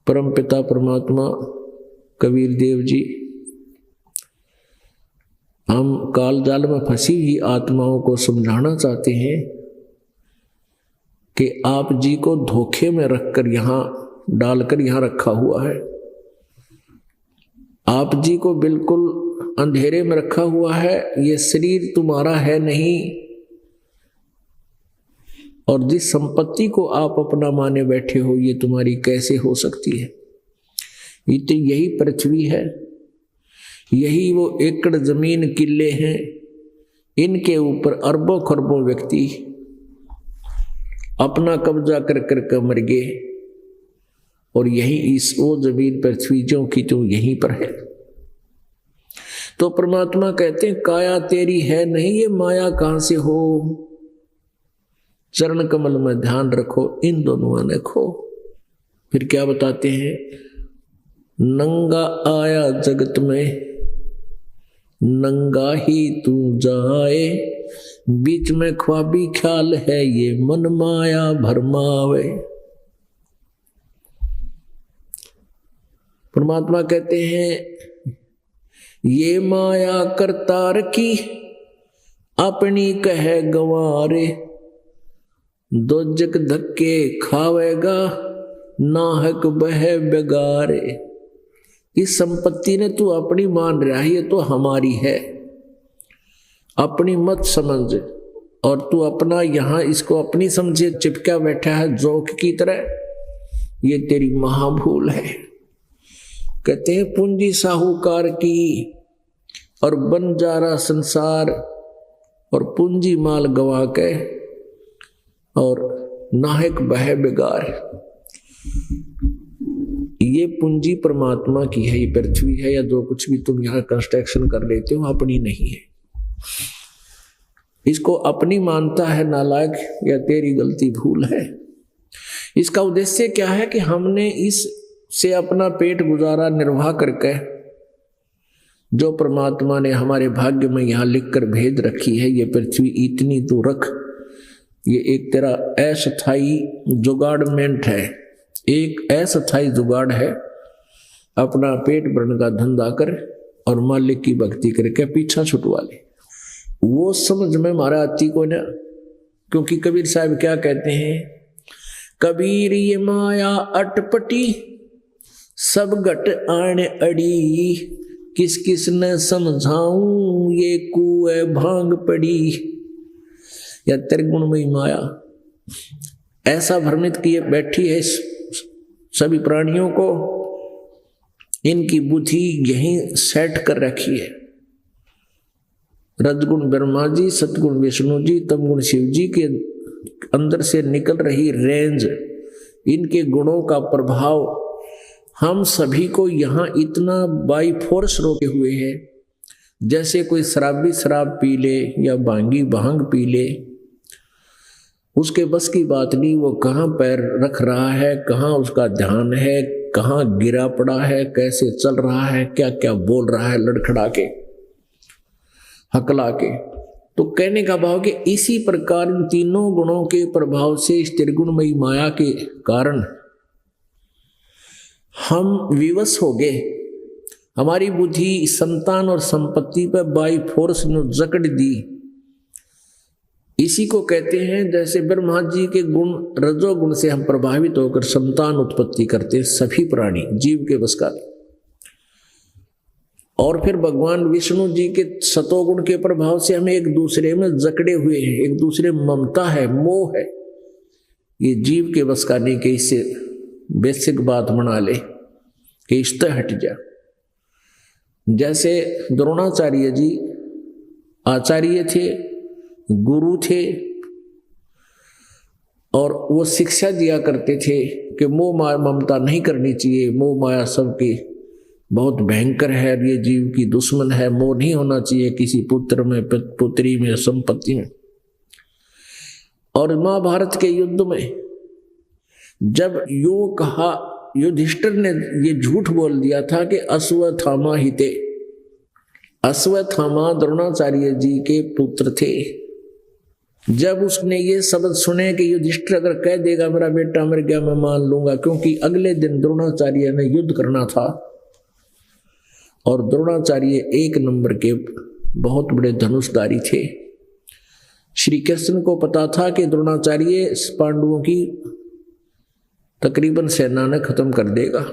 परम पिता परमात्मा कबीर देव जी हम काल जाल में फंसी हुई आत्माओं को समझाना चाहते हैं कि आप जी को धोखे में रखकर यहाँ डालकर यहाँ रखा हुआ है। आप जी को बिल्कुल अंधेरे में रखा हुआ है। ये शरीर तुम्हारा है नहीं, और जिस संपत्ति को आप अपना माने बैठे हो ये तुम्हारी कैसे हो सकती है। ये तो यही पृथ्वी है, यही वो एकड़ जमीन किले हैं, इनके ऊपर अरबों खरबों व्यक्ति अपना कब्जा कर कर के मर गए, और यही इस वो जमीन पृथ्वी जो की तो यहीं पर है। तो परमात्मा कहते हैं काया तेरी है नहीं, ये माया कहां से हो। चरण कमल में ध्यान रखो, इन दोनों ने खो। फिर क्या बताते हैं, नंगा आया जगत में नंगा ही तू जाए, बीच में ख्वाबी ख्याल है ये मन माया भरमावे। परमात्मा कहते हैं ये माया करतार की अपनी कह गंवारे, दोजक धक्के खावेगा नाहक बह बेगारे। इस संपत्ति ने तू अपनी मान रहा है, ये तो हमारी है, अपनी मत समझ। और तू अपना यहां इसको अपनी समझे चिपका बैठा है जोक की तरह, ये तेरी महाभूल है। कहते हैं पूंजी साहूकार की और बंजारा संसार, और पूंजी माल गवा के और नाहक बह बेगार। ये पूंजी परमात्मा की है, ये पृथ्वी है या जो कुछ भी तुम यहां कंस्ट्रक्शन कर लेते हो अपनी नहीं है। इसको अपनी मानता है नालायक, या तेरी गलती भूल है। इसका उद्देश्य क्या है कि हमने इससे अपना पेट गुजारा निर्वाह करके जो परमात्मा ने हमारे भाग्य में यहां लिखकर भेज रखी है, ये पृथ्वी इतनी तू रख। ये एक तेरा अस्थाई जुगाड़मेंट है, एक अस्थाई जुगाड़ है। अपना पेट भरने का धंधा कर और मालिक की भक्ति करके पीछा छुटवा ले। वो समझ में मारा आती को ना, क्योंकि कबीर साहब क्या कहते हैं, कबीर ये माया अटपटी सब घट आण अड़ी, किस किस ने समझाऊं ये कुए भांग पड़ी। या त्रिगुणमयी माया ऐसा भ्रमित किए बैठी है सभी प्राणियों को, इनकी बुद्धि यहीं सेट कर रखी है। रजगुण ब्रह्मा जी, सतगुण विष्णु जी, तमगुण शिव जी के अंदर से निकल रही रेंज, इनके गुणों का प्रभाव हम सभी को यहाँ इतना बाई फोर्स रोके हुए है। जैसे कोई शराबी शराब पी ले या भांगी भांग पी ले, उसके बस की बात नहीं, वो कहाँ पैर रख रहा है, कहाँ उसका ध्यान है, कहाँ गिरा पड़ा है, कैसे चल रहा है, क्या क्या बोल रहा है, लड़खड़ा के हकला के। तो कहने का भाव कि इसी प्रकार इन तीनों गुणों के प्रभाव से इस त्रिगुणमयी माया के कारण हम विवश हो गए। हमारी बुद्धि संतान और संपत्ति पर बाई फोर्स ने जकड़ दी। इसी को कहते हैं जैसे ब्रह्मा जी के गुण रजोगुण से हम प्रभावित होकर संतान उत्पत्ति करते सभी प्राणी जीव के बस का। और फिर भगवान विष्णु जी के सतोगुण के प्रभाव से हमें एक दूसरे में जकड़े हुए हैं, एक दूसरे में ममता है, मोह है। ये जीव के बस का नहीं कि इससे बेसिक बात बना ले कि इससे हट जा। जैसे द्रोणाचार्य जी आचार्य थे, गुरु थे, और वो शिक्षा दिया करते थे कि मोह माया ममता नहीं करनी चाहिए, मोह माया सबकी बहुत भयंकर है, ये जीव की दुश्मन है, मोह नहीं होना चाहिए किसी पुत्र में, पुत्री में, संपत्ति में। और महाभारत के युद्ध में जब यूं कहा, युधिष्ठिर ने ये झूठ बोल दिया था कि अश्वत्थामा हिते, अश्वत्थामा द्रोणाचार्य जी के पुत्र थे, जब उसने ये शब्द सुने कि युधिष्ठिर अगर कह देगा मेरा बेटा मर गया मैं मान लूंगा, क्योंकि अगले दिन द्रोणाचार्य ने युद्ध करना था और द्रोणाचार्य एक नंबर के बहुत बड़े धनुषधारी थे। श्री कृष्ण को पता था कि द्रोणाचार्य पांडवों की तकरीबन सेना ने खत्म कर देगा,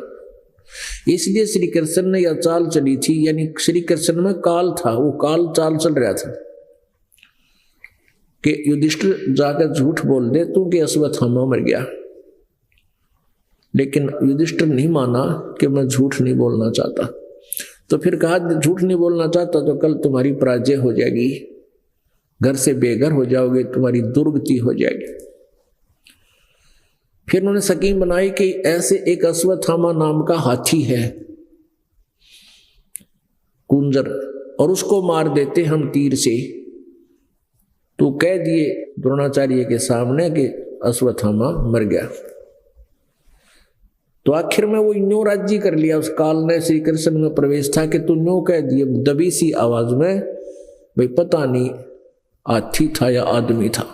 इसलिए श्री कृष्ण ने यह चाल चली थी। यानी श्री कृष्ण में काल था, वो काल चाल चल रहा था कि युधिष्ठिर जाकर झूठ बोल दे तू कि अश्वत्थामा मर गया, लेकिन युधिष्ठिर नहीं माना कि मैं झूठ नहीं बोलना चाहता। तो फिर कहा झूठ नहीं बोलना चाहता तो कल तुम्हारी पराजय हो जाएगी, घर से बेघर हो जाओगे, तुम्हारी दुर्गति हो जाएगी। फिर उन्होंने स्कीम बनाई कि ऐसे एक अश्वत्थामा नाम का हाथी है कुंजर, और उसको मार देते हम तीर से। तो कह दिए द्रोणाचार्य के सामने कि अश्वत्थामा मर गया। तो आखिर में वो न्यों राज्य कर लिया, उस काल ने श्री कृष्ण में प्रवेश था कि तू न्यों कह दिए दबी सी आवाज में, भाई पता नहीं हाथी था या आदमी था।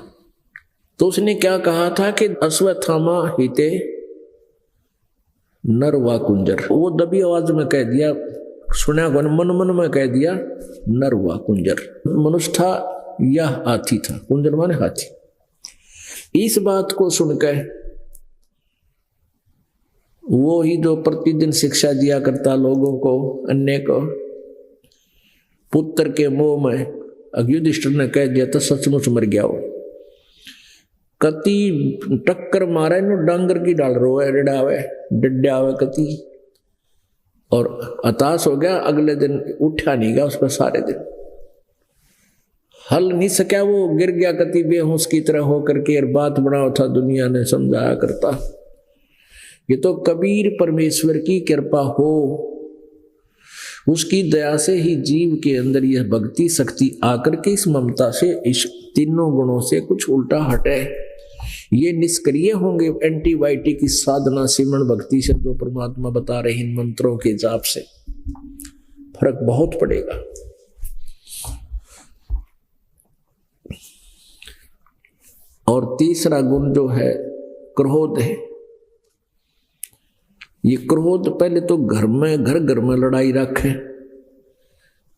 तो उसने क्या कहा था कि अश्वत्थामा हिते नर वा कुंजर, वो दबी आवाज में कह दिया, सुना मन मन में कह दिया नर वा कुंजर। मनुष्य था या हाथी था, कुंजर माने हाथी। इस बात को सुनकर वो ही जो प्रतिदिन शिक्षा दिया करता लोगों को, अन्य को, पुत्र के मोह में युधिष्ठिर ने कह दिया तो सचमुच मर गया हो। कति टक्कर मारे नो डांगर की डाल रोए डडावे डड्डावे कति, और हताश हो गया। अगले दिन उठा नहीं गया उस पर सारे दिन, हल नहीं सका, वो गिर गया कति बेहोश की तरह होकर के। बात बनाओ था दुनिया ने समझाया करता, ये तो कबीर परमेश्वर की कृपा हो, उसकी दया से ही जीव के अंदर यह भक्ति शक्ति आकर के इस ममता से, इस तीनों गुणों से कुछ उल्टा हटे। ये निष्क्रिय होंगे एंटीबायोटिक की साधना सिमरण भक्ति से, जो परमात्मा बता रहे इन मंत्रों के जाप से फर्क बहुत पड़ेगा। और तीसरा गुण जो है क्रोध है। ये क्रोध पहले तो घर में लड़ाई रखे,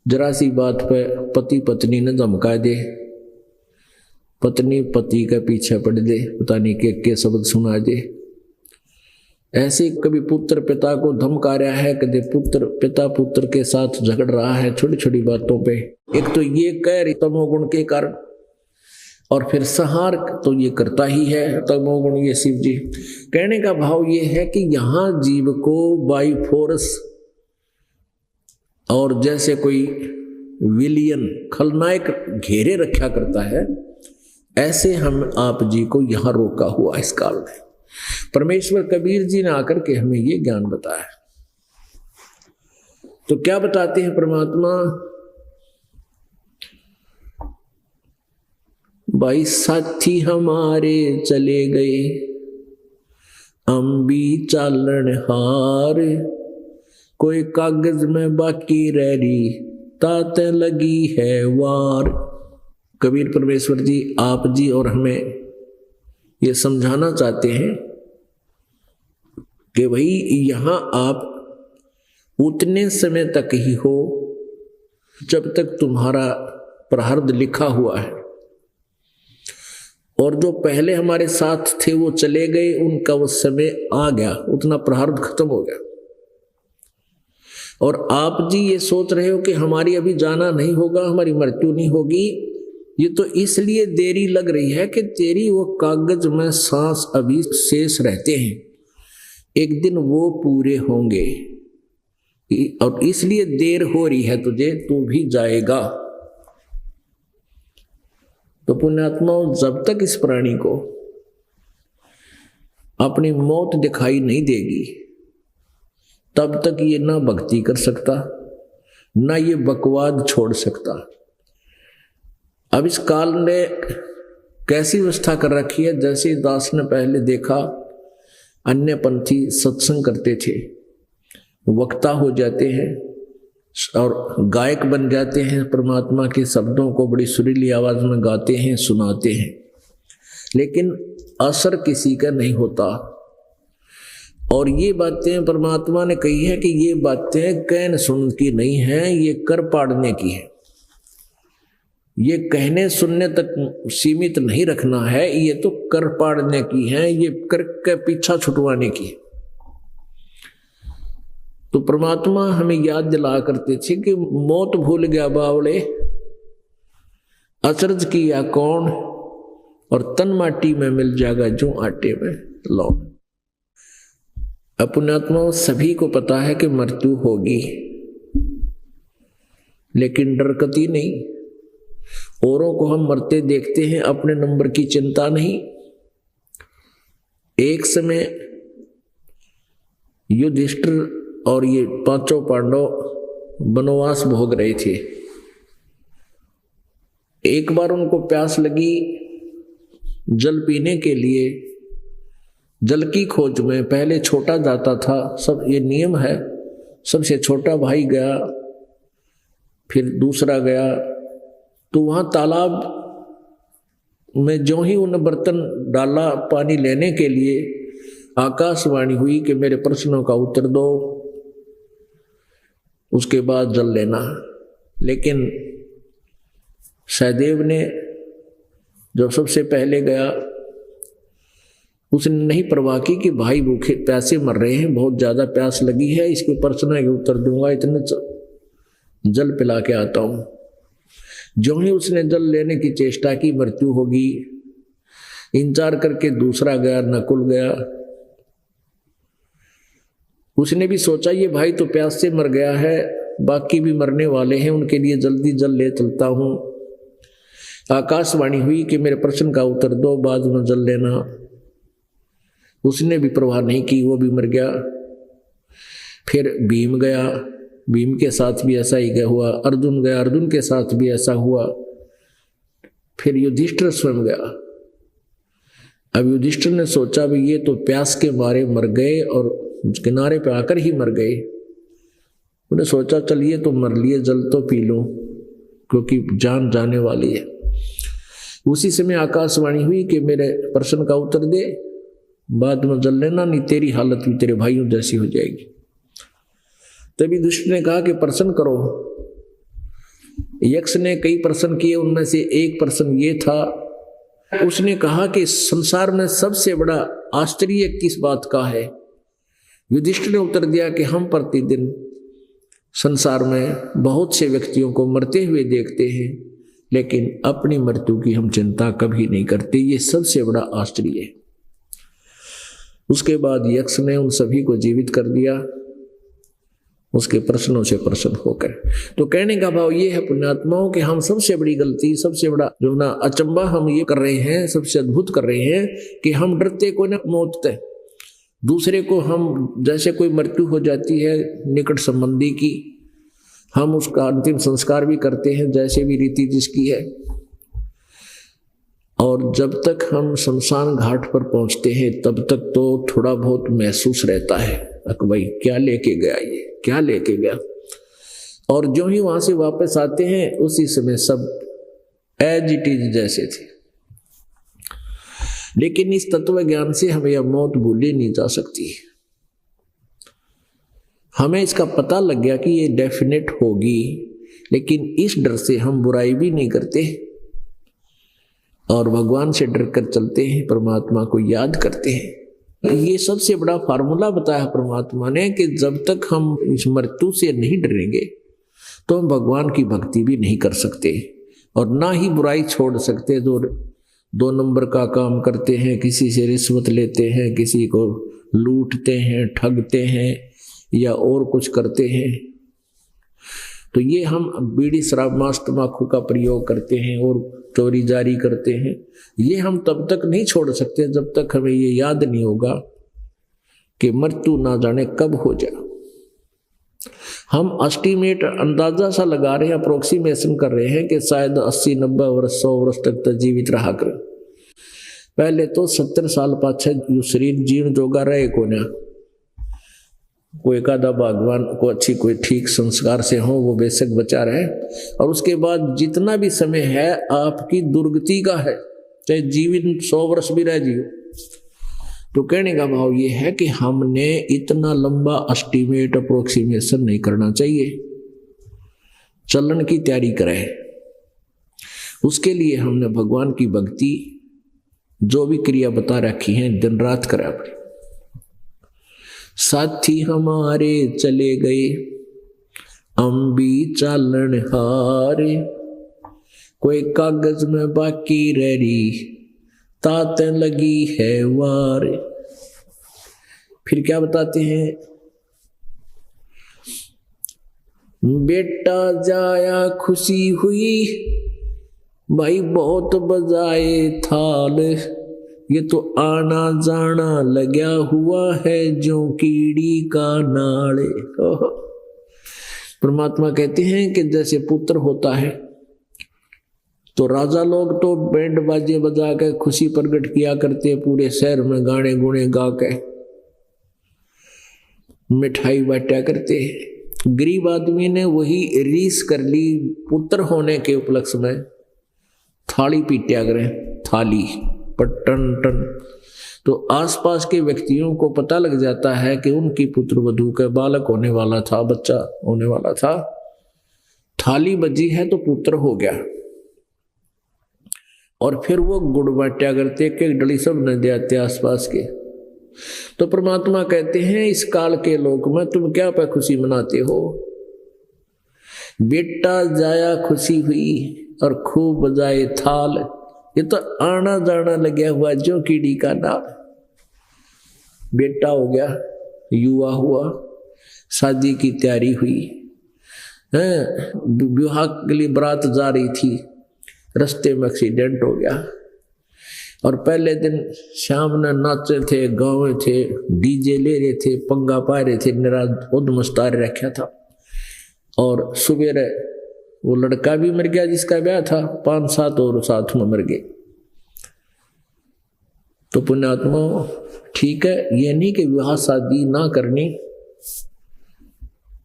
जरा सी बात पे पति पत्नी ने धमका दे, पत्नी पति के पीछे पड़ दे, पता नहीं के शब्द सुना दे। ऐसे कभी पुत्र पिता को धमका रहा है, कभी पिता पुत्र के साथ झगड़ रहा है छोटी छोटी बातों पे। एक तो ये कह तमोगुण के कारण, और फिर संहार तो ये करता ही है तमोगुण। ये शिव जी कहने का भाव ये है कि यहां जीव को बाई फोर्स, और जैसे कोई विलियन खलनायक घेरे रखा करता है, ऐसे हम आप जी को यहां रोका हुआ इस काल में। परमेश्वर कबीर जी ने आकर के हमें ये ज्ञान बताया। तो क्या बताते हैं परमात्मा, भाई साथी हमारे चले गए, हम भी चालन हार, कोई कागज में बाकी रह रही, ताते लगी है वार। कबीर परमेश्वर जी आप जी और हमें ये समझाना चाहते हैं कि भाई यहां आप उतने समय तक ही हो जब तक तुम्हारा प्रारब्ध लिखा हुआ है, और जो पहले हमारे साथ थे वो चले गए, उनका वो समय आ गया, उतना प्रारब्ध खत्म हो गया। और आप जी ये सोच रहे हो कि हमारी अभी जाना नहीं होगा, हमारी मृत्यु नहीं होगी, ये तो इसलिए देरी लग रही है कि तेरी वो कागज में सांस अभी शेष रहते हैं, एक दिन वो पूरे होंगे, और इसलिए देर हो रही है तुझे, तू भी जाएगा। तो पुण्यात्माओं, जब तक इस प्राणी को अपनी मौत दिखाई नहीं देगी, तब तक ये ना भक्ति कर सकता, ना ये बकवाद छोड़ सकता। अब इस काल ने कैसी व्यवस्था कर रखी है, जैसे दास ने पहले देखा अन्य पंथी सत्संग करते थे, वक्ता हो जाते हैं, और गायक बन जाते हैं, परमात्मा के शब्दों को बड़ी सुरीली आवाज में गाते हैं, सुनाते हैं, लेकिन असर किसी का नहीं होता। और ये बातें परमात्मा ने कही है कि ये बातें कहन सुन की नहीं है, ये कर पाड़ने की है। ये कहने सुनने तक सीमित नहीं रखना है, ये तो कर पाड़ने की है, ये कर के पीछा छुटवाने की है। तो परमात्मा हमें याद दिला करते थे कि मौत भूल गया बावड़े, अचरज किया कौन, और तन माटी में मिल जाएगा जो आटे में लौट। पुण्यात्माओं, सभी को पता है कि मृत्यु होगी, लेकिन डरकती नहीं। औरों को हम मरते देखते हैं, अपने नंबर की चिंता नहीं। एक समय युधिष्ठिर और ये पांचों पांडव वनवास भोग रहे थे। एक बार उनको प्यास लगी, जल पीने के लिए जल की खोज में पहले छोटा जाता था, सब ये नियम है, सबसे छोटा भाई गया, फिर दूसरा गया। तो वहां तालाब में जो ही उन्हें बर्तन डाला पानी लेने के लिए, आकाशवाणी हुई कि मेरे प्रश्नों का उत्तर दो, उसके बाद जल लेना। लेकिन सहदेव ने जब सबसे पहले गया, उसने नहीं परवाह की कि भाई भूखे प्यासे मर रहे हैं, बहुत ज्यादा प्यास लगी है, इसके प्रश्न के उत्तर दूंगा, इतने जल पिला के आता हूं। जो ही उसने जल लेने की चेष्टा की, मृत्यु होगी। इंतजार करके दूसरा गया, नकुल गया। उसने भी सोचा ये भाई तो प्यास से मर गया है, बाकी भी मरने वाले हैं, उनके लिए जल्दी जल ले चलता हूं। आकाशवाणी हुई कि मेरे प्रश्न का उत्तर दो, बाद में जल लेना। उसने भी परवाह नहीं की, वो भी मर गया। फिर भीम गया, भीम के साथ भी ऐसा ही हुआ। अर्जुन गया, अर्जुन के साथ भी ऐसा हुआ। फिर युधिष्ठिर स्वयं गया। अब युधिष्ठिर ने सोचा भी ये तो प्यास के मारे मर गए और किनारे पे आकर ही मर गए। उन्हें सोचा चलिए तो मर लिए, जल तो पी लूं, क्योंकि जान जाने वाली है। उसी समय आकाशवाणी हुई कि मेरे प्रश्न का उत्तर दे, बाद में जल लेना, नहीं तेरी हालत भी तेरे भाइयों जैसी हो जाएगी। तभी दुष्ट ने कहा कि प्रश्न करो। यक्ष ने कई प्रश्न किए, उनमें से एक प्रश्न ये था, उसने कहा कि संसार में सबसे बड़ा आश्चर्य किस बात का है। युधिष्ठिर ने उत्तर दिया कि हम प्रतिदिन संसार में बहुत से व्यक्तियों को मरते हुए देखते हैं, लेकिन अपनी मृत्यु की हम चिंता कभी नहीं करते, ये सबसे बड़ा आश्चर्य है। उसके बाद यक्ष ने उन सभी को जीवित कर दिया, उसके प्रश्नों से प्रसन्न होकर। तो कहने का भाव ये है पुण्यात्माओं कि हम सबसे बड़ी गलती, सबसे बड़ा जो ना अचंबा हम ये कर रहे हैं, सबसे अद्भुत कर रहे हैं कि हम डरते को ना मौत से। दूसरे को हम, जैसे कोई मृत्यु हो जाती है निकट संबंधी की, हम उसका अंतिम संस्कार भी करते हैं जैसे भी रीति जिसकी है। और जब तक हम शमशान घाट पर पहुंचते हैं तब तक तो थोड़ा बहुत महसूस रहता है कि भाई क्या लेके गया, ये क्या लेके गया। और जो ही वहां से वापस आते हैं उसी समय सब एज इट इज जैसे थे। लेकिन इस तत्व ज्ञान से हमें यह मौत भूली नहीं जा सकती। हमें इसका पता लग गया कि ये डेफिनेट होगी, लेकिन इस डर से हम बुराई भी नहीं करते और भगवान से डर कर चलते हैं, परमात्मा को याद करते हैं। ये सबसे बड़ा फार्मूला बताया परमात्मा ने कि जब तक हम इस मृत्यु से नहीं डरेंगे तो हम भगवान की भक्ति भी नहीं कर सकते और ना ही बुराई छोड़ सकते। जो 2 नंबर का काम करते हैं, किसी से रिश्वत लेते हैं, किसी को लूटते हैं, ठगते हैं या और कुछ करते हैं, तो ये हम बीड़ी शराब मांस तंबाकू का प्रयोग करते हैं और चोरी जारी करते हैं, ये हम तब तक नहीं छोड़ सकते जब तक हमें ये याद नहीं होगा कि मृत्यु ना जाने कब हो जाए। हम एस्टीमेट अंदाजा सा लगा रहे हैं, अप्रोक्सीमेशन कर रहे हैं कि शायद 80-90 वर्ष 100 वर्ष तक तो जीवित रहा कर। पहले तो 70 साल पाछे शरीर जीण जोगा रहे को ना, कोई एक आधा भगवान को अच्छी कोई ठीक संस्कार से हो, वो बेशक बचा रहे, और उसके बाद जितना भी समय है आपकी दुर्गति का है, चाहे जीवन 100 वर्ष भी रह जियो। तो कहने का भाव ये है कि हमने इतना लंबा एस्टिमेट अप्रोक्सीमेशन नहीं करना चाहिए, चलन की तैयारी करें। उसके लिए हमने भगवान की भक्ति जो भी क्रिया बता रखी है दिन रात करें अपनी। साथी हमारे चले गए हम भी चालन हारे, कोई कागज में बाकी रह रही तात लगी है वार। फिर क्या बताते हैं, बेटा जाया खुशी हुई भाई बहुत बजाए थाल, ये तो आना जाना लगा हुआ है जो कीड़ी का नाले। परमात्मा कहते हैं कि जैसे पुत्र होता है तो राजा लोग तो बैंड बाजे बजा के खुशी प्रकट किया करते, पूरे शहर में गाने गुणे गा के मिठाई बांटा करते। गरीब आदमी ने वही रीस कर ली, पुत्र होने के उपलक्ष्य में थाली पीटा करें, थाली पटन टन। तो आसपास के व्यक्तियों को पता लग जाता है कि उनकी पुत्र वधू का बालक होने वाला था, बच्चा होने वाला था, थाली बजी है तो पुत्र हो गया। और फिर वो गुड़ बांटा करते, एक डली सब न देते आसपास के। तो परमात्मा कहते हैं इस काल के लोक में तुम क्या पे खुशी मनाते हो, बेटा जाया खुशी हुई और खूब बजाए थाल, ये तो आना जाना लगा हुआ जो कीड़ी का नाल। बेटा हो गया, युवा हुआ, शादी की तैयारी हुई, विवाह के लिए बारात जा रही थी, रास्ते में एक्सीडेंट हो गया, और पहले दिन शाम ने नाचे थे, गाँव थे, डीजे ले रहे थे, पंगा पा रहे थे, निराज उद मुस्तार रखा था। और सुबह वो लड़का भी मर गया जिसका ब्याह था, 5-7 और साथ में मर गए। तो पुण्यात्मा ठीक है, ये नहीं कि विवाह शादी ना करनी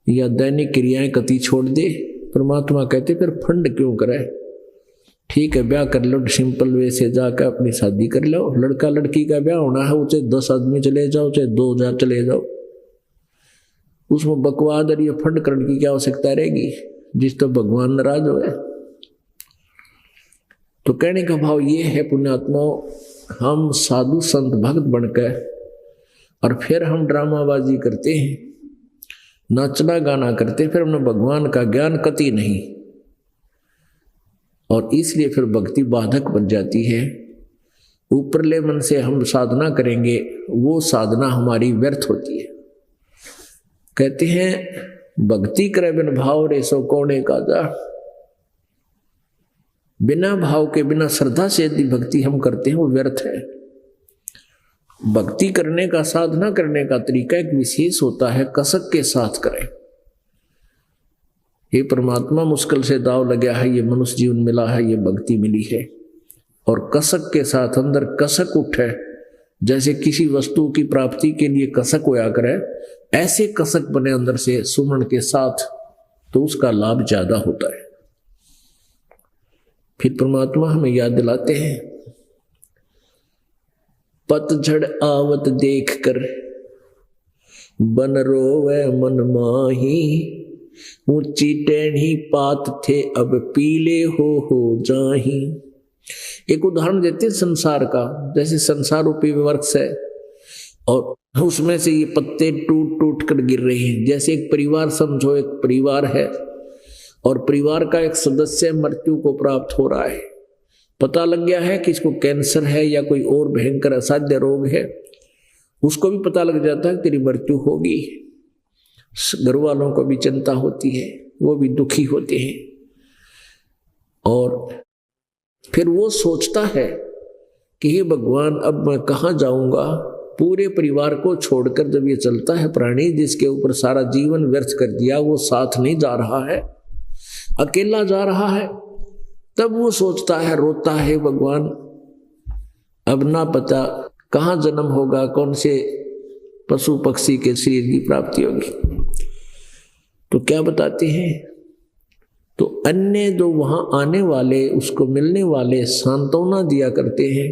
या दैनिक क्रियाएं कति छोड़ दे। परमात्मा कहते फिर फंड क्यों करे, ठीक है ब्याह कर लो, सिंपल वे से जाकर अपनी शादी कर लो। लड़का लड़की का ब्याह होना है, चाहे 10 आदमी चले जाओ, चाहे 2 चले जाओ, उसमें बकवाद और ये फंड करने की क्या आवश्यकता रहेगी, जिस तो भगवान नाराज हो। तो कहने का भाव ये है पुण्यात्मा, हम साधु संत भक्त बनकर और फिर हम ड्रामाबाजी करते हैं, नाचना गाना करते, फिर हमने भगवान का ज्ञान कति नहीं, और इसलिए फिर भक्ति बाधक बन जाती है। ऊपरले मन से हम साधना करेंगे, वो साधना हमारी व्यर्थ होती है। कहते हैं भक्ति करे बिन भाव रे सो कौने काजा, बिना भाव के बिना श्रद्धा से यदि भक्ति हम करते हैं वो व्यर्थ है। भक्ति करने का, साधना करने का तरीका एक विशेष होता है, कसक के साथ करें। ये परमात्मा मुश्किल से दाव लगा है, ये मनुष्य जीवन मिला है, ये भक्ति मिली है, और कसक के साथ अंदर कसक उठे, जैसे किसी वस्तु की प्राप्ति के लिए कसक होया करे, ऐसे कसक बने अंदर से सुमन के साथ, तो उसका लाभ ज्यादा होता है। फिर परमात्मा हमें याद दिलाते हैं, पतझड़ आवत देख कर बन रोवे मन माही, ऊंची टेढ़ी पात थे अब पीले हो जाही। एक उदाहरण देते हैं संसार का, जैसे संसार रूपी वृक्ष है और उसमें से ये पत्ते टूट टूट कर गिर रहे हैं। जैसे एक परिवार समझो, एक परिवार है और परिवार का एक सदस्य मृत्यु को प्राप्त हो रहा है, पता लग गया है कि इसको कैंसर है या कोई और भयंकर असाध्य रोग है, उसको भी पता लग जाता है तेरी मृत्यु होगी। घर वालों को भी चिंता होती है, वो भी दुखी होते हैं, और फिर वो सोचता है कि हे भगवान अब मैं कहाँ जाऊंगा। पूरे परिवार को छोड़कर जब ये चलता है प्राणी, जिसके ऊपर सारा जीवन व्यर्थ कर दिया, वो साथ नहीं जा रहा है, अकेला जा रहा है, तब वो सोचता है, रोता है, भगवान अब ना पता कहाँ जन्म होगा, कौन से पशु पक्षी के शरीर की प्राप्ति होगी। तो क्या बताते हैं, तो अन्य जो वहां आने वाले उसको मिलने वाले सांत्वना दिया करते हैं,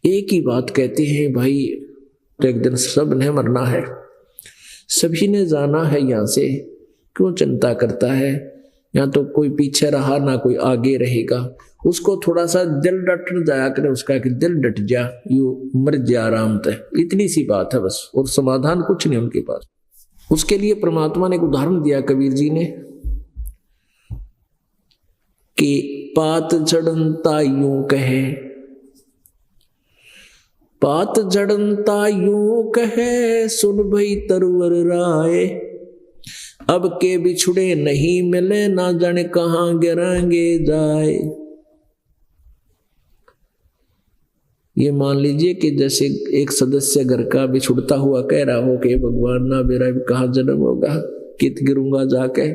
एक ही बात कहते हैं, भाई तो एक दिन सब ने मरना है, सभी ने जाना है यहाँ से, क्यों चिंता करता है, यहाँ तो कोई पीछे रहा ना कोई आगे रहेगा। उसको थोड़ा सा दिल डट जाया करे, उसका कि दिल डट जा, यू मर जा आराम तय, इतनी सी बात है बस, और समाधान कुछ नहीं उनके पास। उसके लिए परमात्मा ने एक उदाहरण दिया कबीर जी ने कि पात झड़नता यूं कहे, पात झड़नता यूं कहे, सुन भई तरवर राय, अब के बिछुड़े नहीं मिले, ना जाने कहां गिरांगे जाए। ये मान लीजिए कि जैसे एक सदस्य घर का बिछुड़ता हुआ कह रहा हो कि भगवान ना मेरा कहाँ जन्म होगा, कित गिरूंगा जाके।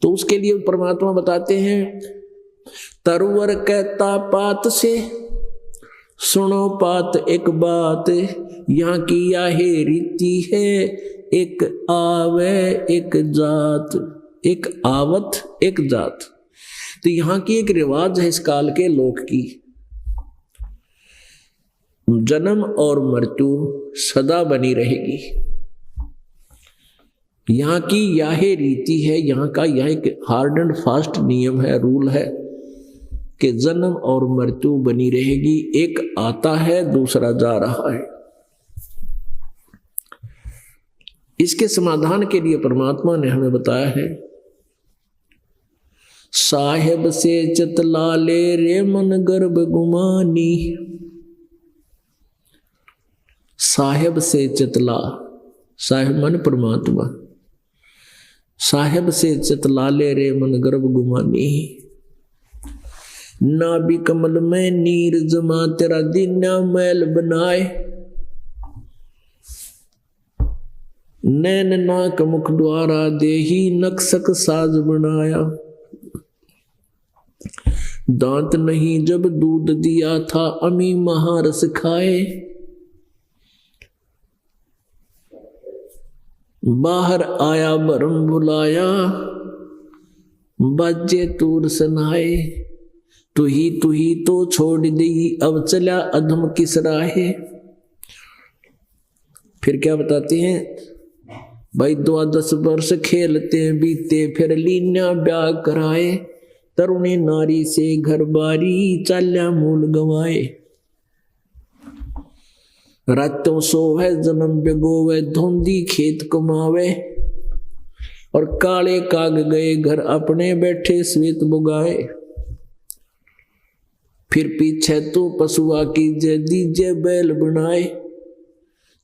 तो उसके लिए परमात्मा बताते हैं, तरवर कहता पात से, सुनो पात एक बात, यहाँ की यही रीति है, एक आवे एक जात, एक आवत एक जात। तो यहाँ की एक रिवाज है इस काल के लोक की, जन्म और मृत्यु सदा बनी रहेगी। यहाँ की यह रीति है, यहाँ का यह एक हार्ड एंड फास्ट नियम है, रूल है कि जन्म और मृत्यु बनी रहेगी, एक आता है दूसरा जा रहा है। इसके समाधान के लिए परमात्मा ने हमें बताया है, साहेब से चतला ले रे मन गर्भ गुमानी, साहेब से चतला, साहेब मन परमात्मा, साहेब से चतला ले रे मन गर्भ गुमानी, नाभि कमल में नीर जमा तेरा दीना मैल बनाए, नैन नाक मुख द्वारा देही नक्सक साज बनाया, दांत नहीं जब दूध दिया था अमी महारस खाए, बाहर आया भरम बुलाया बाजे तूर सनाए, तू ही तो छोड़ दी अब चला अधम किस राहे। फिर क्या बताते हैं, भाई 12 वर्ष खेलते बीते फिर लीना ब्याह कराए, तरुणी नारी से घर बारी चाल्या मूल गवाए, रातों सोवे जन्म बिगोवे धोंदी खेत कमावे, और काले काग गए घर अपने बैठे श्वेत बुगाए, फिर पीछे तो पशुआ की दीजे बैल बनाए,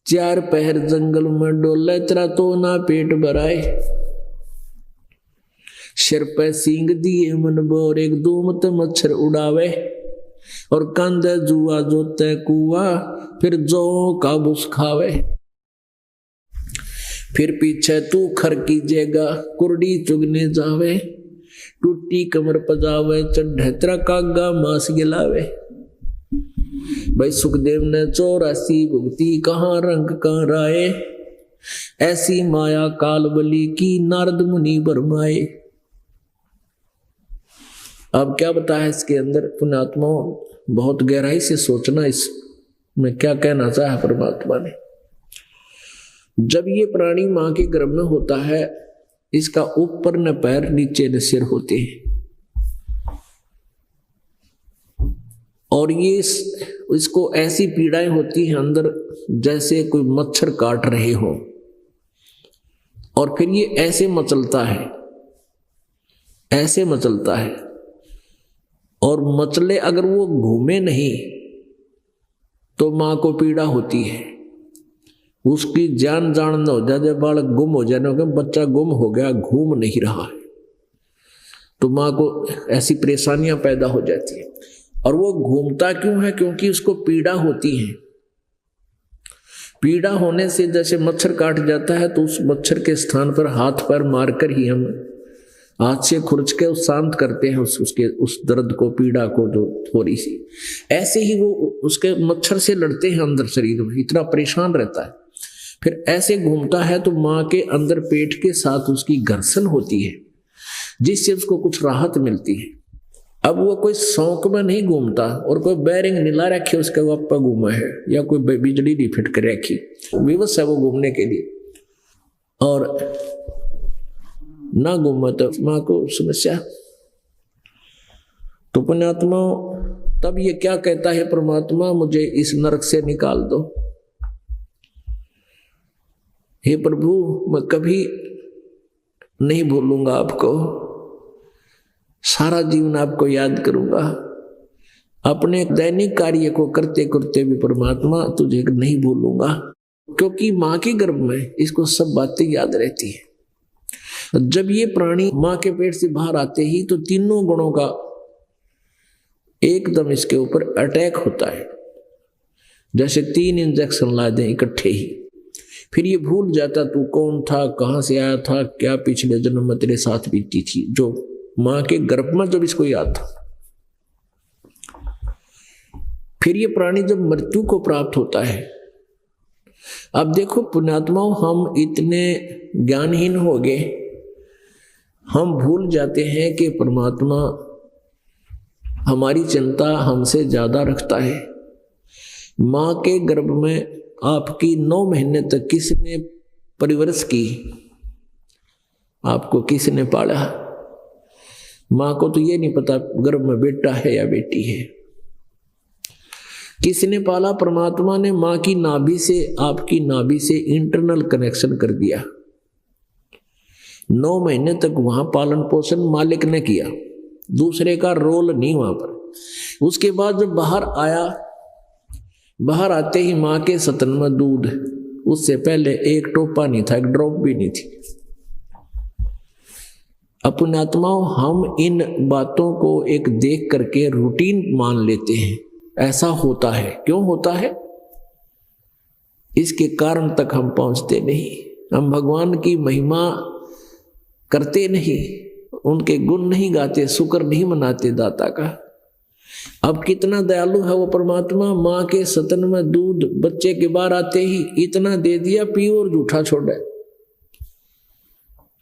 चार पहर जंगल में डोले तेरा तो ना पेट भराए, सिर पे सींग दिए मन बोर एक दूमत मच्छर उड़ावे, और कंधे जुआ जोते कुआ फिर जो का बुस खावे, फिर पीछे तू खर कीजेगा कुर्डी चुगने जावे, टूटी कमर पजावे चढ़े तेरा कागा मांस गिलावे। भाई सुखदेव ने 84 भुगती कहाँ रंग कहाँ राय, ऐसी माया काल बली की नारद मुनि बरमाए। अब क्या बताया इसके अंदर पुण्यात्मा, बहुत गहराई से सोचना इसमें क्या कहना चाहा परमात्मा ने। जब ये प्राणी मां के गर्भ में होता है, इसका ऊपर न पैर नीचे न सिर होते हैं, और ये इसको ऐसी पीड़ाएं होती हैं अंदर जैसे कोई मच्छर काट रहे हो, और फिर ये ऐसे मचलता है, ऐसे मचलता है, और मचले अगर वो घूमे नहीं तो मां को पीड़ा होती है, उसकी जान न हो जाए, जब बालक गुम हो जाए, बच्चा गुम हो गया घूम नहीं रहा है, तो मां को ऐसी परेशानियां पैदा हो जाती है। और वो घूमता क्यों है? क्योंकि उसको पीड़ा होती है। पीड़ा होने से जैसे मच्छर काट जाता है तो उस मच्छर के स्थान पर हाथ पैर मारकर ही हम हाथ से खुरच के उस शांत करते हैं उसके उस दर्द को, पीड़ा को जो थोड़ी सी। ऐसे ही वो उसके मच्छर से लड़ते हैं अंदर शरीर में, इतना परेशान रहता है। फिर ऐसे घूमता है तो माँ के अंदर पेट के साथ उसकी घर्षण होती है, जिससे उसको कुछ राहत मिलती है। अब वो कोई शौक में नहीं घूमता और कोई बैरिंग नीला रखे उसके वो अप्पा घूमा है, या कोई बिजली नहीं फिट कर रखी, विवश है वो घूमने के लिए। और ना घूमा तो माँ को समस्या। तो पुण्यात्मा तब ये क्या कहता है, परमात्मा मुझे इस नरक से निकाल दो। हे प्रभु मैं कभी नहीं भूलूंगा आपको, सारा जीवन आपको याद करूंगा। अपने दैनिक कार्य को करते करते भी परमात्मा तुझे नहीं भूलूंगा, क्योंकि माँ के गर्भ में इसको सब बातें याद रहती है। जब ये प्राणी माँ के पेट से बाहर आते ही तो तीनों गुणों का एकदम इसके ऊपर अटैक होता है, जैसे 3 इंजेक्शन ला दें इकट्ठे ही। फिर ये भूल जाता तू कौन था, कहां से आया था, क्या पिछले जन्म में तेरे साथ बीती थी, जो मां के गर्भ में जब इसको याद था। फिर ये प्राणी जब मृत्यु को प्राप्त होता है, अब देखो पुण्यात्माओं हम इतने ज्ञानहीन हो गए, हम भूल जाते हैं कि परमात्मा हमारी चिंता हमसे ज्यादा रखता है। मां के गर्भ में आपकी 9 महीने तक किसने परिवरस की, आपको किसने पाला? मां को तो ये नहीं पता गर्भ में बेटा है या बेटी है। किसने पाला? परमात्मा ने मां की नाभि से, आपकी नाभि से इंटरनल कनेक्शन कर दिया। 9 महीने तक वहां पालन पोषण मालिक ने किया, दूसरे का रोल नहीं वहां पर। उसके बाद जब बाहर आया, बाहर आते ही मां के स्तन में दूध, उससे पहले एक टोपा नहीं था, एक ड्रॉप भी नहीं थी। पुण्यात्माओं हम इन बातों को एक देख करके रूटीन मान लेते हैं, ऐसा होता है। क्यों होता है? इसके कारण तक हम पहुंचते नहीं, हम भगवान की महिमा करते नहीं, उनके गुण नहीं गाते, शुक्र नहीं मनाते दाता का। अब कितना दयालु है वो परमात्मा, मां के स्तन में दूध बच्चे के बाहर आते ही इतना दे दिया, पियो और जूठा छोड़ा।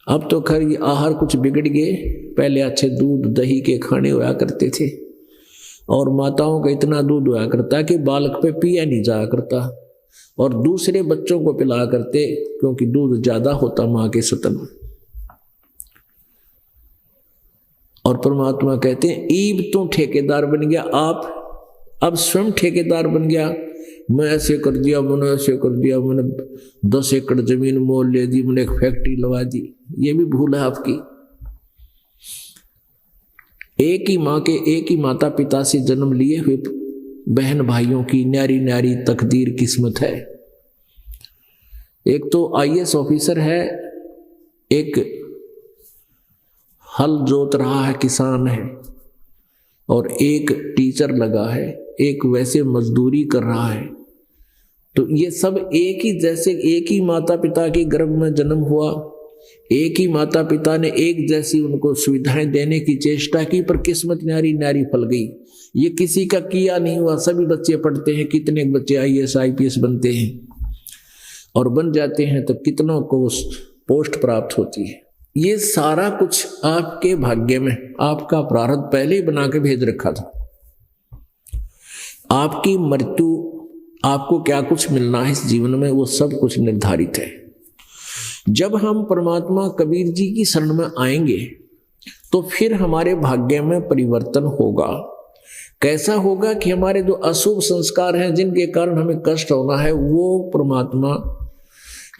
अब तो खैर आहार कुछ बिगड़ गए, पहले अच्छे दूध दही के खाने हुआ करते थे, और माताओं का इतना दूध हुआ करता कि बालक पे पिया नहीं जाया करता, और दूसरे बच्चों को पिलाया करते क्योंकि दूध ज्यादा होता मां के स्तन में। और परमात्मा कहते हैं ईब तू ठेकेदार बन गया, आप अब स्वयं ठेकेदार बन गया। मैं ऐसे कर दिया, मैंने ऐसे कर दिया, मैंने 10 एकड़ जमीन मोल ले दी, मैंने एक फैक्ट्री लगा दी। ये भी भूल है आपकी। एक ही माँ के, एक ही माता पिता से जन्म लिए हुए बहन भाइयों की न्यारी न्यारी तकदीर किस्मत है। एक तो IAS ऑफिसर है, एक हल जोत रहा है किसान है, और एक टीचर लगा है, एक वैसे मजदूरी कर रहा है। तो ये सब एक ही, जैसे एक ही माता पिता के गर्भ में जन्म हुआ, एक ही माता पिता ने एक जैसी उनको सुविधाएं देने की चेष्टा की, पर किस्मत न्यारी न्यारी फल गई। ये किसी का किया नहीं हुआ, सभी बच्चे पढ़ते हैं, कितने बच्चे IAS IPS बनते हैं, और बन जाते हैं तो कितनों को पोस्ट प्राप्त होती है। ये सारा कुछ आपके भाग्य में, आपका प्रारब्ध पहले ही बना के भेज रखा था। आपकी मृत्यु, आपको क्या कुछ मिलना है इस जीवन में, वो सब कुछ निर्धारित है। जब हम परमात्मा कबीर जी की शरण में आएंगे तो फिर हमारे भाग्य में परिवर्तन होगा। कैसा होगा कि हमारे जो अशुभ संस्कार हैं, जिनके कारण हमें कष्ट होना है, वो परमात्मा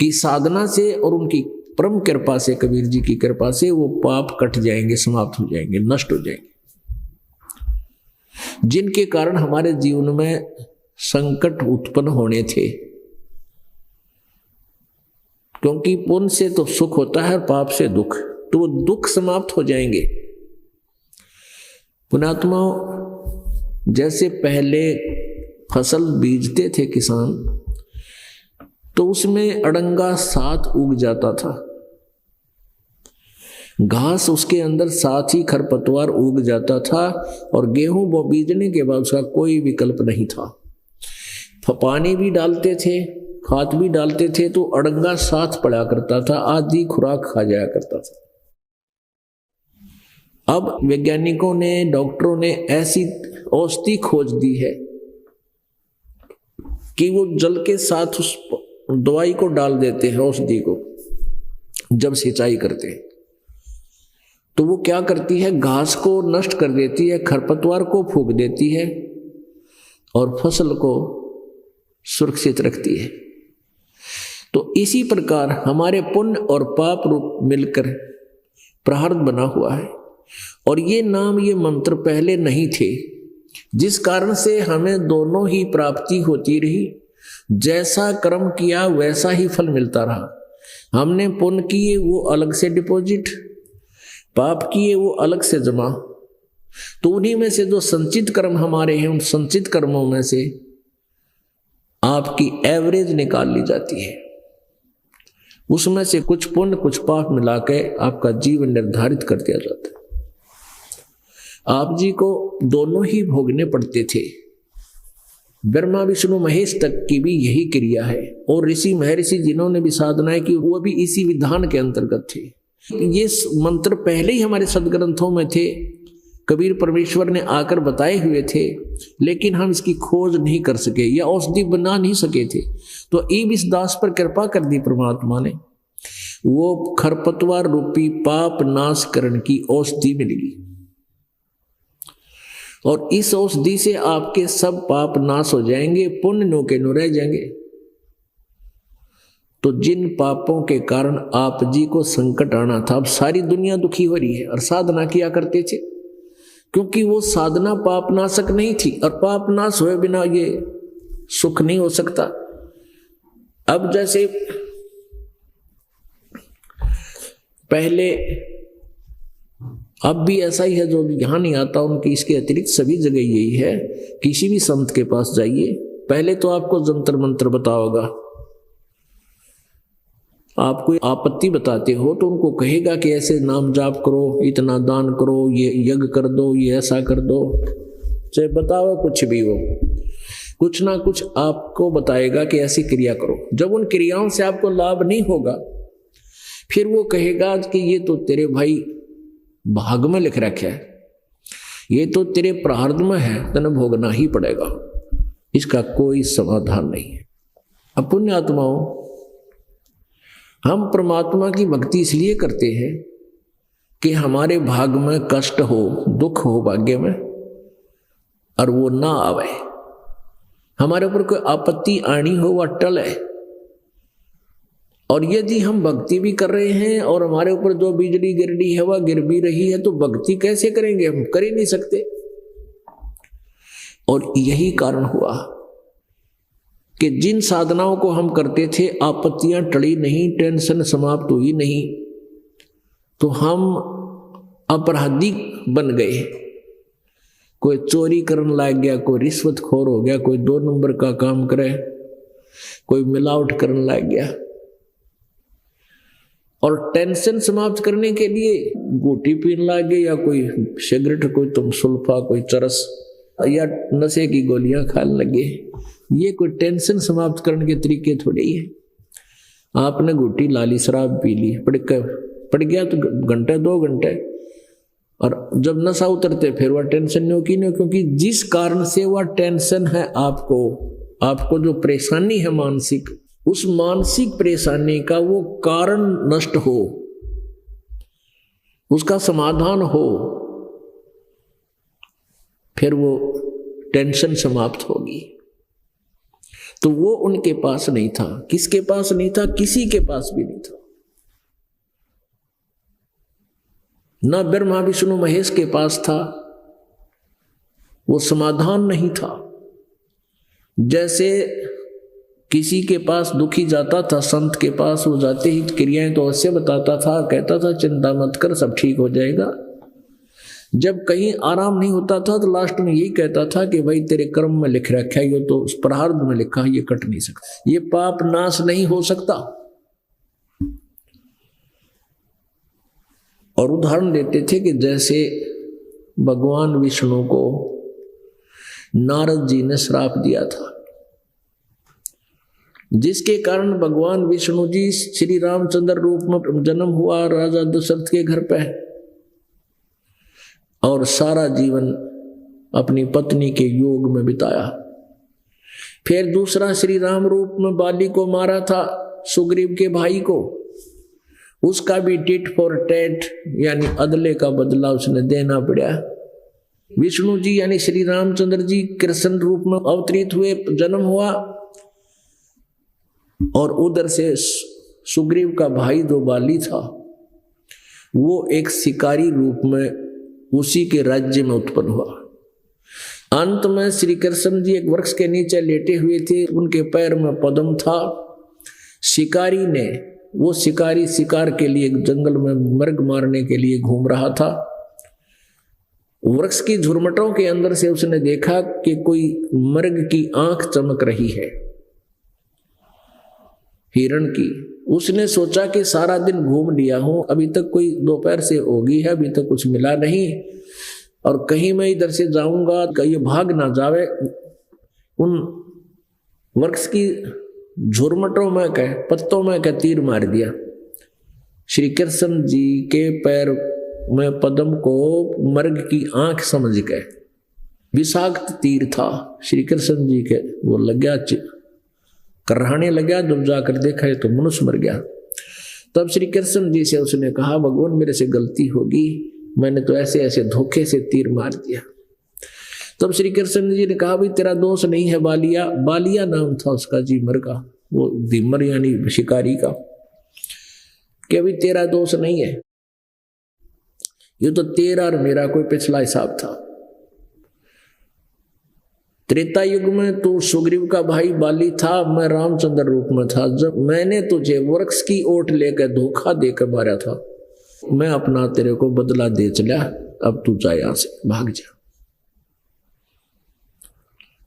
की साधना से और उनकी परम कृपा से, कबीर जी की कृपा से वो पाप कट जाएंगे, समाप्त हो जाएंगे, नष्ट हो जाएंगे, जिनके कारण हमारे जीवन में संकट उत्पन्न होने थे। क्योंकि पुण्य से तो सुख होता है, पाप से दुख, तो वो दुख समाप्त हो जाएंगे। पुण्यात्माओं, जैसे पहले फसल बीजते थे किसान, तो उसमें अड़ंगा 7 उग जाता था। घास उसके अंदर साथ ही खरपतवार उग जाता था और गेहूं बीजने के बाद उसका कोई विकल्प नहीं था। पानी भी डालते थे, खाद भी डालते थे तो अड़ंगा साथ पड़ा करता था, आधी खुराक खा जाया करता था। अब वैज्ञानिकों ने, डॉक्टरों ने ऐसी औषधि खोज दी है कि वो जल के साथ उस दवाई को डाल देते हैं, औषधि को, जब सिंचाई करते हैं तो वो क्या करती है, घास को नष्ट कर देती है, खरपतवार को फूंक देती है और फसल को सुरक्षित रखती है। तो इसी प्रकार हमारे पुण्य और पाप रूप मिलकर प्रारब्ध बना हुआ है। और ये नाम, ये मंत्र पहले नहीं थे, जिस कारण से हमें दोनों ही प्राप्ति होती रही। जैसा कर्म किया वैसा ही फल मिलता रहा। हमने पुण्य किए वो अलग से डिपॉजिट, पाप किए वो अलग से जमा। तो उन्हीं में से जो संचित कर्म हमारे हैं, उन संचित कर्मों में से आपकी एवरेज निकाल ली जाती है। उसमें से कुछ पुण्य कुछ पाप मिला के आपका जीवन निर्धारित कर दिया जाता है। आप जी को दोनों ही भोगने पड़ते थे। ब्रह्मा विष्णु महेश तक की भी यही क्रिया है, और ऋषि महर्षि जिन्होंने भी साधनाएं की वो भी इसी विधान के अंतर्गत थे। ये मंत्र पहले ही हमारे सदग्रंथों में थे, कबीर परमेश्वर ने आकर बताए हुए थे, लेकिन हम इसकी खोज नहीं कर सके या औषधि बना नहीं सके थे। तो इस दास पर कृपा कर दी परमात्मा ने, वो खरपतवार रूपी पाप नाश करण की औषधि मिल गई, और इस औषधि से आपके सब पाप नाश हो जाएंगे, पुण्य नो के नो रह जाएंगे। तो जिन पापों के कारण आप जी को संकट आना था, अब सारी दुनिया दुखी हो रही है, और साधना किया करते थे, क्योंकि वो साधना पाप नाशक नहीं थी, और पाप नाश हुए बिना ये सुख नहीं हो सकता। अब जैसे पहले, अब भी ऐसा ही है, जो यहां नहीं आता उनकी इसके अतिरिक्त सभी जगह यही है। किसी भी संत के पास जाइए, पहले तो आपको जंतर मंत्र बताओगा, आप कोई आपत्ति बताते हो तो उनको कहेगा कि ऐसे नाम जाप करो, इतना दान करो, ये यज्ञ कर दो, ये ऐसा कर दो, चाहे बताओ कुछ भी हो, कुछ ना कुछ आपको बताएगा कि ऐसी क्रिया करो। जब उन क्रियाओं से आपको लाभ नहीं होगा, फिर वो कहेगा कि ये तो तेरे भाई भाग में लिख रखा है, ये तो तेरे प्रारब्ध में है, तने भोगना ही पड़ेगा, इसका कोई समाधान नहीं है। अब पुण्य आत्माओं, हम परमात्मा की भक्ति इसलिए करते हैं कि हमारे भाग में कष्ट हो, दुख हो भाग्य में, और वो ना आवे, हमारे ऊपर कोई आपत्ति आनी हो वह टल है। और यदि हम भक्ति भी कर रहे हैं और हमारे ऊपर जो बिजली गिर रही है वह गिर भी रही है, तो भक्ति कैसे करेंगे, हम कर ही नहीं सकते। और यही कारण हुआ कि जिन साधनाओं को हम करते थे, आपत्तियां टली नहीं, टेंशन समाप्त हुई नहीं, तो हम अपराधी बन गए। कोई चोरी करने लग गया, कोई रिश्वतखोर हो गया, कोई 2 नंबर का काम करे, कोई मिलावट करने लग गया। और टेंशन समाप्त करने के लिए गोटी पीने लग गए, या कोई सिगरेट, कोई तुम सुल्फा, कोई चरस, या नशे की गोलियां खाने लगे। ये कोई टेंशन समाप्त करने के तरीके थोड़े ही है। आपने गोटी लाली, शराब पी ली, पड़ गया तो घंटे 2 घंटे, और जब नशा उतरते फिर वह टेंशन नहीं होगी, नहीं, क्योंकि जिस कारण से वह टेंशन है, आपको जो परेशानी है मानसिक, उस मानसिक परेशानी का वो कारण नष्ट हो, उसका समाधान हो, फिर वो टेंशन समाप्त होगी। तो वो उनके पास नहीं था। किसके पास नहीं था? किसी के पास भी नहीं था। न ब्रह्मा विष्णु महेश के पास था, वो समाधान नहीं था। जैसे किसी के पास दुखी जाता था, संत के पास वो जाते ही क्रियाएं तो अवश्य बताता था, कहता था चिंता मत कर, सब ठीक हो जाएगा। जब कहीं आराम नहीं होता था तो लास्ट में यही कहता था कि भाई तेरे कर्म में लिख रखा है, ये तो उस प्रारब्ध में लिखा है, ये कट नहीं सकता, ये पाप नाश नहीं हो सकता। और उदाहरण देते थे कि जैसे भगवान विष्णु को नारद जी ने श्राप दिया था, जिसके कारण भगवान विष्णु जी श्री रामचंद्र रूप में जन्म हुआ राजा दशरथ के घर पे, और सारा जीवन अपनी पत्नी के योग में बिताया। फिर दूसरा श्री राम रूप में बाली को मारा था, सुग्रीव के भाई को, उसका भी टिट फॉर टैट यानी अदले का बदला उसने देना पड़ा। विष्णु जी यानी श्री रामचंद्र जी कृष्ण रूप में अवतरित हुए, जन्म हुआ, और उधर से सुग्रीव का भाई जो बाली था वो एक शिकारी रूप में उसी के राज्य में उत्पन्न हुआ। अंत में श्री कृष्ण जी एक वृक्ष के नीचे लेटे हुए थे, उनके पैर में पद्म था। शिकारी ने, वो शिकारी शिकार के लिए जंगल में मृग मारने के लिए घूम रहा था। वृक्ष की झुरमटों के अंदर से उसने देखा कि कोई मृग की आंख चमक रही है, हिरण की। उसने सोचा कि सारा दिन घूम लिया हूं, अभी तक कोई दोपहर से होगी है, अभी तक कुछ मिला नहीं, और कहीं मैं इधर से जाऊंगा कहीं भाग ना जावे। उन वृक्ष की झुरमटों में कह पत्तों में कह तीर मार दिया। श्री कृष्ण जी के पैर में पद्म को मृग की आंख समझ गए, विषाक्त तीर था श्री कृष्ण जी के, वो लग गया, करहाने लगा। जब जाकर देखा है तो मनुष्य मर गया। तब श्री कृष्ण जी से उसने कहा, भगवान मेरे से गलती होगी, मैंने तो ऐसे ऐसे धोखे से तीर मार दिया। तब श्री कृष्ण जी ने कहा, भाई तेरा दोष नहीं है बालिया। बालिया नाम था उसका जीमर का, वो धीमर यानी शिकारी का, कि अभी तेरा दोष नहीं है, ये तो तेरा और मेरा कोई पिछला हिसाब था। त्रेता युग में तू सुग्रीव का भाई बाली था, मैं रामचंद्र रूप में था। जब मैंने तुझे वृक्ष की ओट लेकर धोखा देकर मारा था, मैं अपना तेरे को बदला दे चला, अब तू जा यहां से, भाग जा।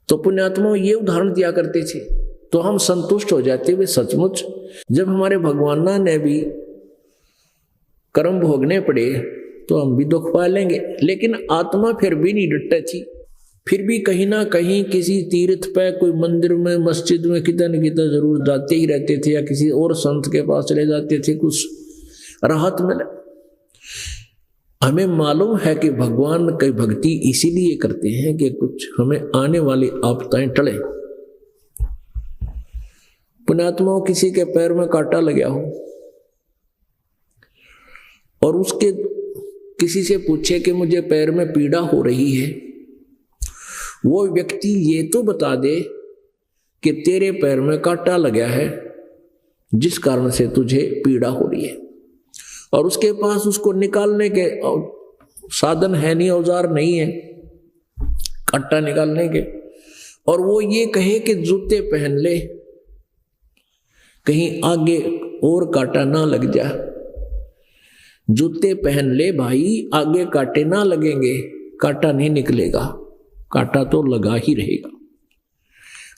तो पुण्यात्मा ये उदाहरण दिया करते थे, तो हम संतुष्ट हो जाते वे सचमुच। जब हमारे भगवाना ने भी कर्म भोगने पड़े तो हम भी दुख पा लेंगे, लेकिन आत्मा फिर भी नहीं डटे थी। फिर भी कहीं ना कहीं किसी तीर्थ पे, कोई मंदिर में, मस्जिद में कितना न कितना जरूर जाते ही रहते थे, या किसी और संत के पास चले जाते थे, कुछ राहत मिले। हमें मालूम है कि भगवान की भक्ति इसीलिए करते हैं कि कुछ हमें आने वाली आपदाएं टले। पुण्यात्माओं, किसी के पैर में कांटा लगा हो और उसके किसी से पूछे कि मुझे पैर में पीड़ा हो रही है, वो व्यक्ति ये तो बता दे कि तेरे पैर में कांटा लगा है जिस कारण से तुझे पीड़ा हो रही है, और उसके पास उसको निकालने के साधन है नहीं, औजार नहीं है कांटा निकालने के, और वो ये कहे कि जूते पहन ले कहीं आगे और कांटा ना लग जा। जूते पहन ले भाई, आगे कांटे ना लगेंगे, कांटा नहीं निकलेगा, कांटा तो लगा ही रहेगा।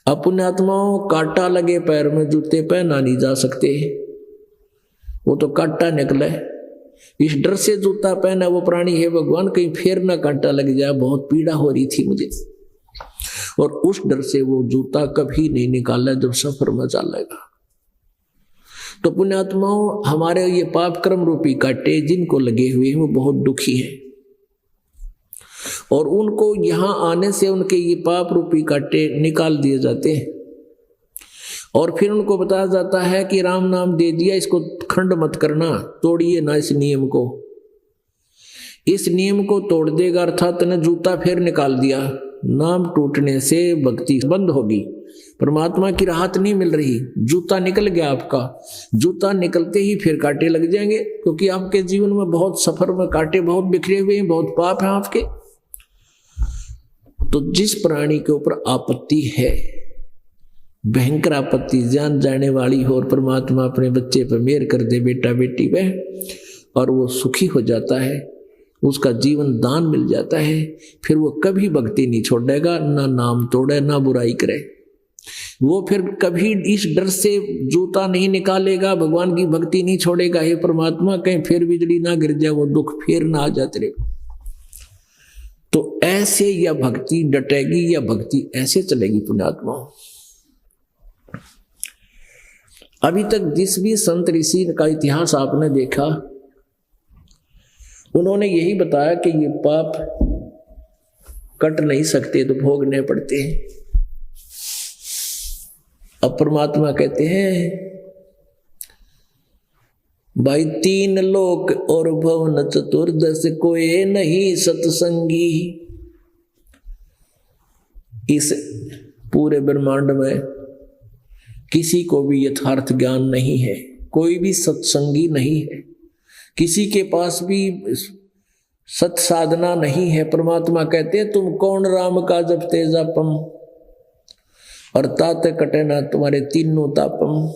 अपने आत्माओं, कांटा लगे पैर में जूते पहना नहीं जा सकते, वो तो कांटा निकले। इस डर से जूता पहना वो प्राणी है भगवान, कहीं फिर ना कांटा लग जाए, बहुत पीड़ा हो रही थी मुझे, और उस डर से वो जूता कभी नहीं निकाला जब सफर में चलेगा। तो पुण्यात्माओं, हमारे ये पाप कर्म रूपी कांटे जिनको लगे हुए हैं वो बहुत दुखी हैं, और उनको यहां आने से उनके ये पाप रूपी कांटे निकाल दिए जाते हैं, और फिर उनको बताया जाता है कि राम नाम दे दिया, इसको खंड मत करना, तोड़िए ना इस नियम को। इस नियम को तोड़ देगा अर्थात ने जूता फिर निकाल दिया, नाम टूटने से भक्ति बंद होगी, परमात्मा की राहत नहीं मिल रही। जूता निकल गया आपका, जूता निकलते ही फिर कांटे लग जाएंगे, क्योंकि आपके जीवन में बहुत सफर में कांटे बहुत बिखरे हुए हैं, बहुत पाप हैं आपके। तो जिस प्राणी के ऊपर आपत्ति है, भयंकर आपत्ति, जान जाने वाली हो, और परमात्मा अपने बच्चे पर मेहर कर दे, बेटा बेटी पे, और वो सुखी हो जाता है, उसका जीवन दान मिल जाता है, फिर वो कभी भक्ति नहीं छोड़ेगा, ना नाम तोड़े ना बुराई करे। वो फिर कभी इस डर से जूता नहीं निकालेगा, भगवान की भक्ति नहीं छोड़ेगा, हे परमात्मा कहीं फिर बिजली ना गिर जाए, वो दुख फिर ना आ जाते रहे। तो ऐसे या भक्ति डटेगी या भक्ति ऐसे चलेगी पुण्यात्मा। अभी तक जिस भी संत ऋषि का इतिहास आपने देखा, उन्होंने यही बताया कि ये पाप कट नहीं सकते तो भोगने पड़ते हैं। अब परमात्मा कहते हैं भाई, 3 लोक और भवन चतुर्दश कोई नहीं सत्संगी। इस पूरे ब्रह्मांड में किसी को भी यथार्थ ज्ञान नहीं है, कोई भी सत्संगी नहीं है, किसी के पास भी सत साधना नहीं है। परमात्मा कहते हैं तुम कौन राम का जपते जापम और ताते कटे ना तुम्हारे तीनों तापम।